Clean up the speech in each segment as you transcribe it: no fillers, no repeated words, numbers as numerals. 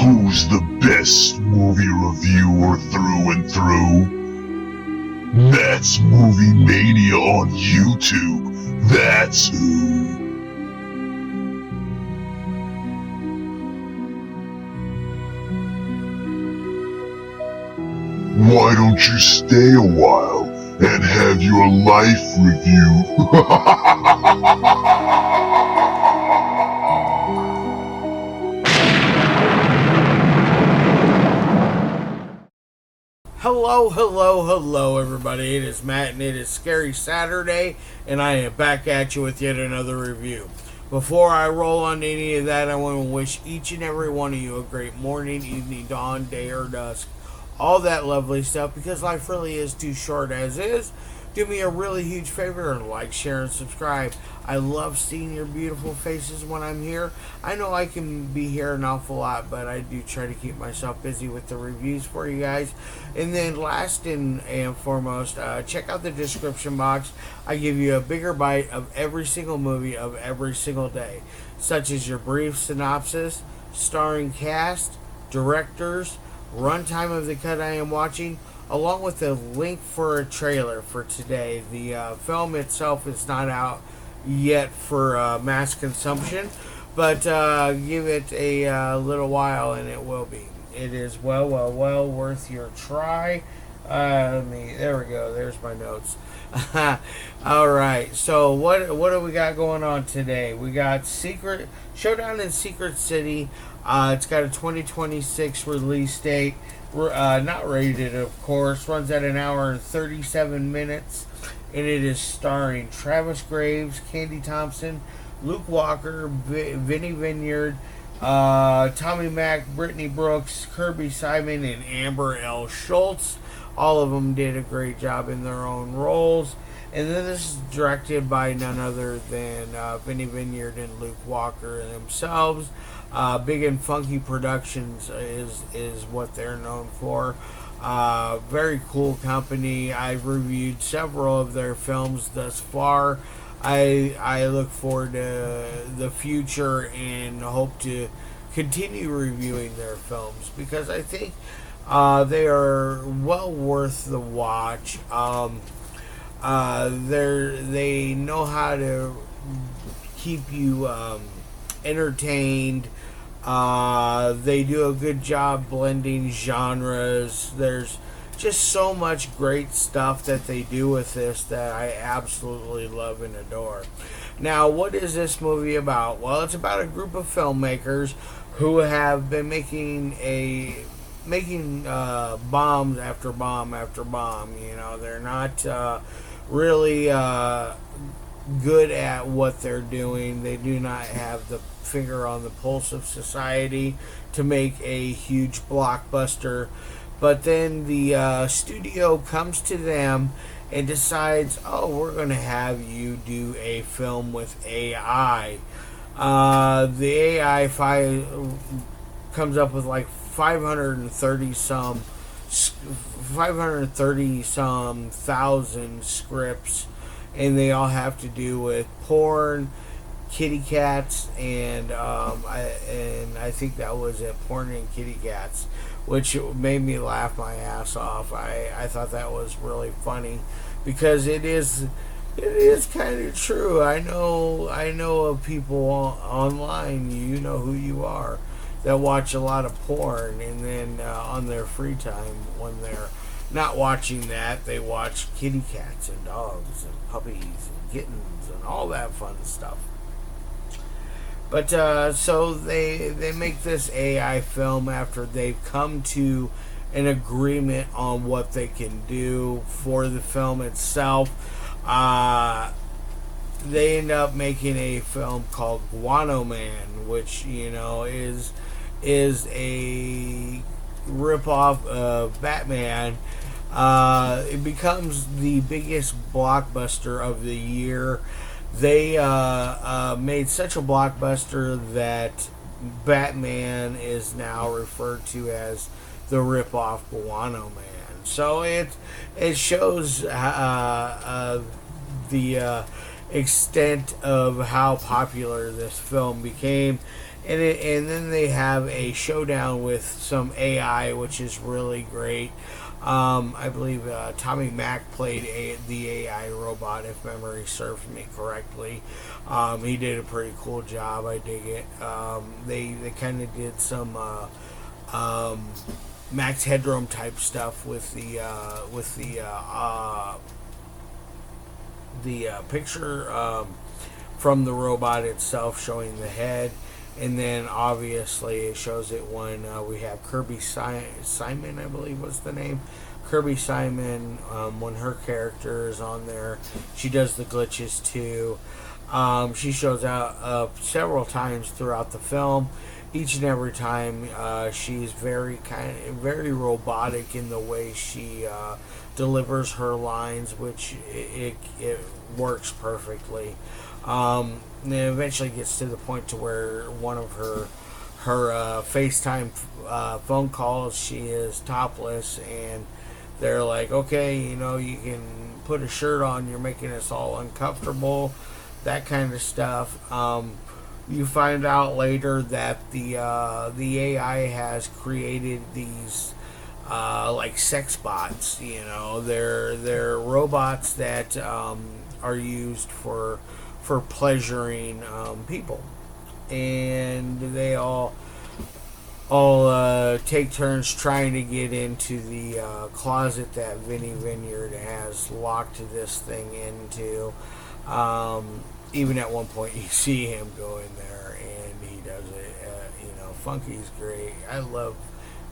Who's the best movie reviewer through and through? That's Movie Mania on YouTube. That's who. Why don't you stay a while and have your life reviewed? Hello everybody, it is Matt and it is Scary Saturday and I am back at you with yet another review. Before I roll on any of that, I want to wish each and every one of you a great morning, evening, dawn, day or dusk. All that lovely stuff, because life really is too short as is. Do me a really huge favor and like, share, and subscribe. I love seeing your beautiful faces when I'm here. I know I can be here an awful lot, but I do try to keep myself busy with the reviews for you guys. And then last and foremost, check out the description box. I give you a bigger bite of every single movie of every single day, such as your brief synopsis, starring cast, directors, runtime of the cut I am watching, along with a link for a trailer for today. The film itself is not out yet for mass consumption, but give it a little while and it will be. It is well worth your try. There we go. There's my notes. All right. So what do we got going on today? We got Showdown in Secret City. It's got a 2026 release date. Not rated, of course. Runs at an hour and 37 minutes. And it is starring Travis Graves, Kandi Thompson, Luke Walker, Vinnie Vineyard, Tommy Mack, Brittany Brooks, Kirby Simon, and Amber L. Schultz. All of them did a great job in their own roles. And then this is directed by none other than Vinnie Vineyard and Luke Walker themselves. Big and Funky Productions is what they're known for. Very cool company. I've reviewed several of their films thus far. I look forward to the future and hope to continue reviewing their films because I think they are well worth the watch. They know how to keep you entertained. They do a good job blending genres. There's just so much great stuff that they do with this that I absolutely love and adore. Now, what is this movie about? Well, it's about a group of filmmakers who have been making bombs after bomb after bomb. You know, they're not really good at what they're doing. They do not have the finger on the pulse of society to make a huge blockbuster. But then the studio comes to them and decides, oh, we're going to have you do a film with AI. The AI comes up with like 530 some thousand scripts, and they all have to do with porn, kitty cats, and I think that was it, porn and kitty cats, which made me laugh my ass off. I thought that was really funny because it is kind of true. I know of people online, you know who you are, that watch a lot of porn, and then on their free time when they're not watching that, they watch kitty cats and dogs and puppies and kittens and all that fun stuff. But so they make this AI film after they've come to an agreement on what they can do for the film itself. They end up making a film called Guano Man, which, you know, is a ripoff of Batman. It becomes the biggest blockbuster of the year. They made such a blockbuster that Batman is now referred to as the ripoff Guano Man. So it shows the extent of how popular this film became. and then they have a showdown with some AI, which is really great. I believe Tommy Mack played the AI robot, if memory serves me correctly. He did a pretty cool job. I dig it. They kind of did some Max Headroom type stuff with the picture from the robot itself showing the head, and then obviously it shows it when we have Kirby Simon, I believe was the name. Kirby Simon, when her character is on there, she does the glitches too. She shows out several times throughout the film. Each and every time, she's very robotic in the way she delivers her lines, which it works perfectly. And it eventually gets to the point to where one of her FaceTime phone calls, she is topless, and they're like, okay, you can put a shirt on, you're making us all uncomfortable, that kind of stuff. You find out later that the AI has created these like sex bots. They're robots that are used for pleasuring people, and they all take turns trying to get into the closet that Vineyard has locked this thing into. Even at one point, you see him go in there, and he does it. Funky's great. I love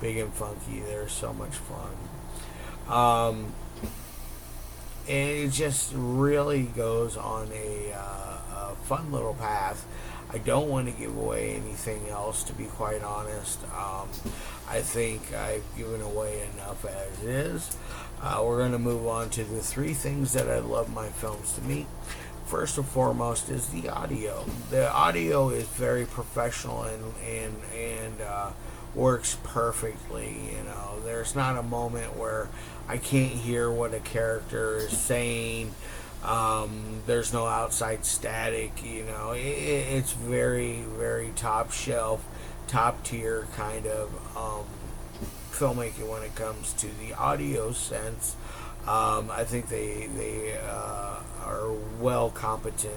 Big and Funky. They're so much fun. And it just really goes on a fun little path. I don't want to give away anything else, to be quite honest. I think I've given away enough as is. We're going to move on to the three things that I love my films to meet. First and foremost is the audio. The audio is very professional and works perfectly. There's not a moment where I can't hear what a character is saying. There's no outside static. It's very, very top shelf, top tier kind of filmmaking when it comes to the audio sense. I think they are well competent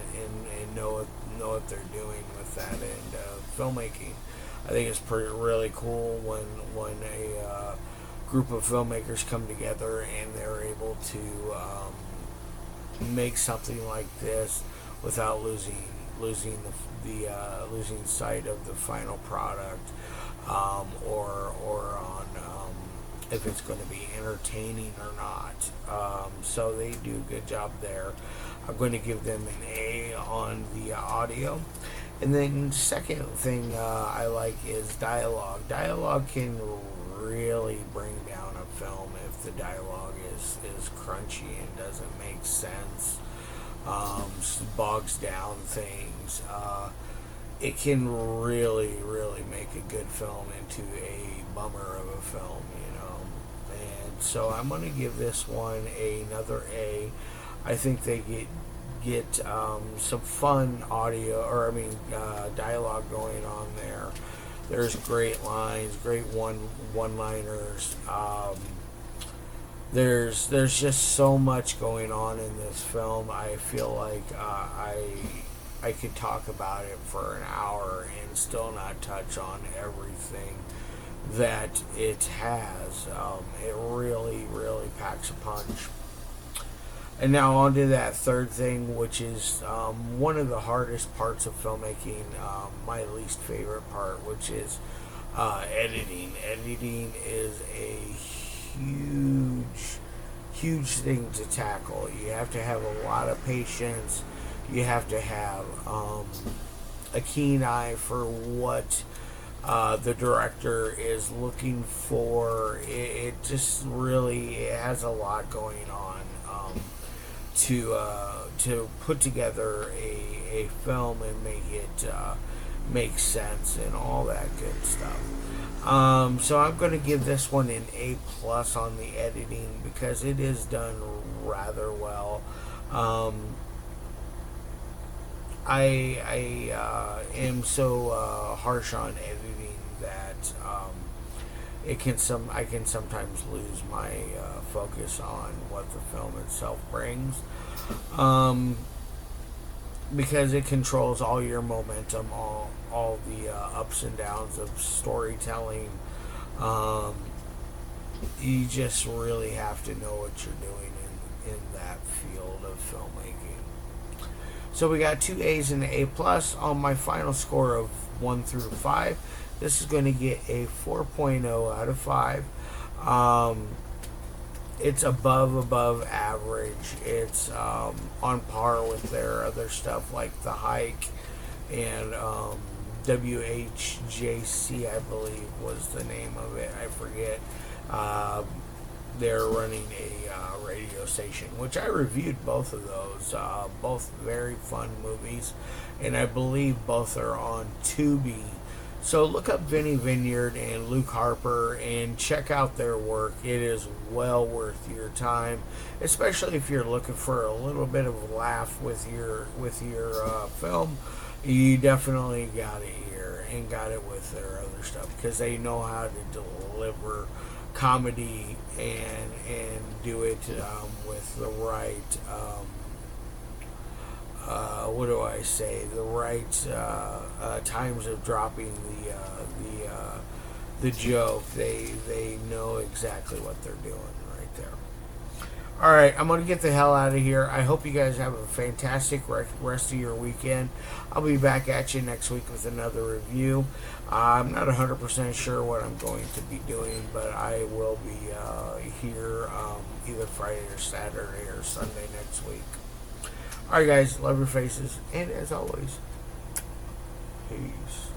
and know what they're doing with that and filmmaking. I think it's really cool when a group of filmmakers come together and they're able to make something like this without losing sight of the final product, or on if it's going to be entertaining or not. So they do a good job there. I'm going to give them an A on the audio. And then second thing I like is dialogue. Dialogue can really bring down a film if the dialogue is crunchy and doesn't make sense, bogs down things. It can really, really make a good film into a bummer of a film, And so I'm going to give this one another A. I think they get some fun dialogue going on there. There's great lines, great one-liners. There's just so much going on in this film. I feel like I could talk about it for an hour and still not touch on everything that it has. It really, really packs a punch. And now on to that third thing, which is one of the hardest parts of filmmaking, my least favorite part, which is editing. Editing is a huge thing to tackle. You have to have a lot of patience. You have to have a keen eye for what the director is looking for. It just really has a lot going on to put together a film and make it make sense and all that good stuff. So I'm going to give this one an A+ on the editing because it is done rather well. I am so harsh on editing that I can sometimes lose my focus on what the film itself brings, because it controls all your momentum, all the ups and downs of storytelling. Um, you just really have to know what you're doing in that field of filmmaking. So we got 2 A's and an A plus on my final score of 1 through 5. This is going to get a 4.0 out of 5. It's above average. It's on par with their other stuff like The Hike and WHJC, I believe was the name of it. I forget. They're running a radio station, which I reviewed both of those. Both very fun movies, and I believe both are on Tubi. So look up Vinnie Vineyard and Luke Harper and check out their work. It is well worth your time, especially if you're looking for a little bit of a laugh with your film. You definitely got it here and got it with their other stuff because they know how to deliver comedy and do it with the right what do I say? The right times of dropping the joke. They know exactly what they're doing right there. All right, I'm gonna get the hell out of here. I hope you guys have a fantastic rest of your weekend. I'll be back at you next week with another review. I'm not 100% sure what I'm going to be doing, but I will be here either Friday or Saturday or Sunday next week. Alright guys, love your faces, and as always, peace.